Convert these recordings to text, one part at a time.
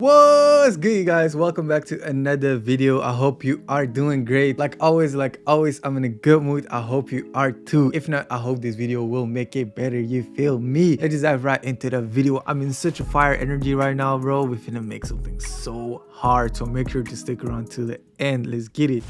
What's good, you guys? Welcome back to another video. I hope you are doing great. Like always, I'm in a good mood. I hope you are too. If not, I hope this video will make it better. You feel me? Let's just dive right into the video. I'm in such a fire energy right now, bro. We're finna make something so hard, so make sure to stick around to the end. Let's get it.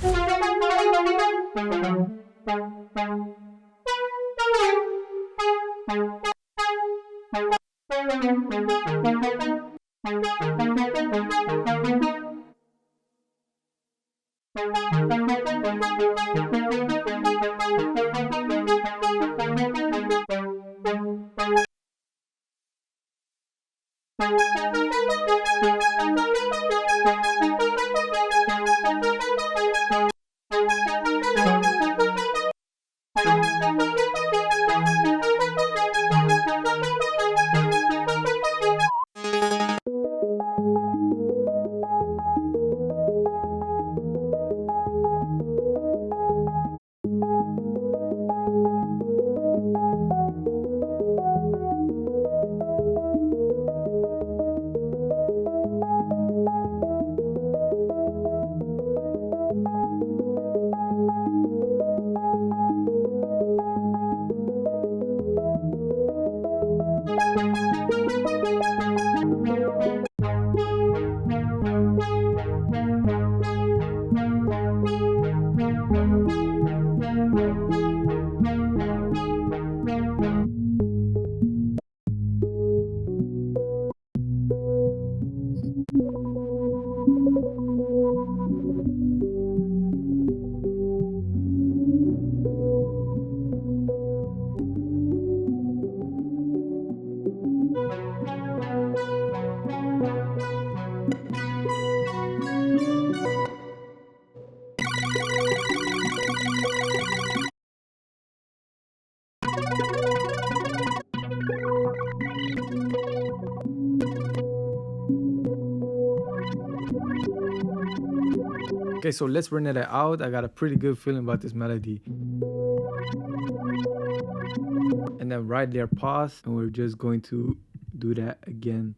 Okay, so let's run it out. I got a pretty good feeling about this melody. And then right there, pause, and we're just going to do that again.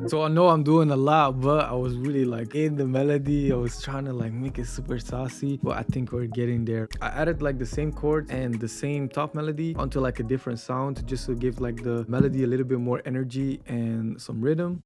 So I know I'm doing a lot, but I was really like in the melody. I was trying to like make it super saucy, but I think we're getting there. I added like the same chords and the same top melody onto like a different sound just to give like the melody a little bit more energy and some rhythm.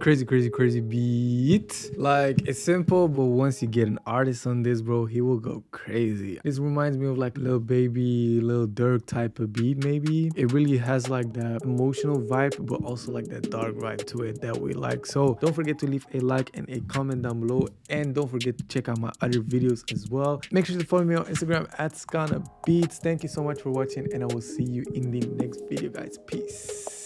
crazy beat. Like, it's simple, but once you get an artist on this, bro, he will go crazy. This reminds me of like Lil Baby, Lil Durk type of beat, maybe. It really has like that emotional vibe, but also like that dark vibe to it that we like. So don't forget to leave a like and a comment down below, and don't forget to check out my other videos as well. Make sure to follow me on Instagram at Skana Beats. Thank you so much for watching, and I will see you in the next video, guys. Peace.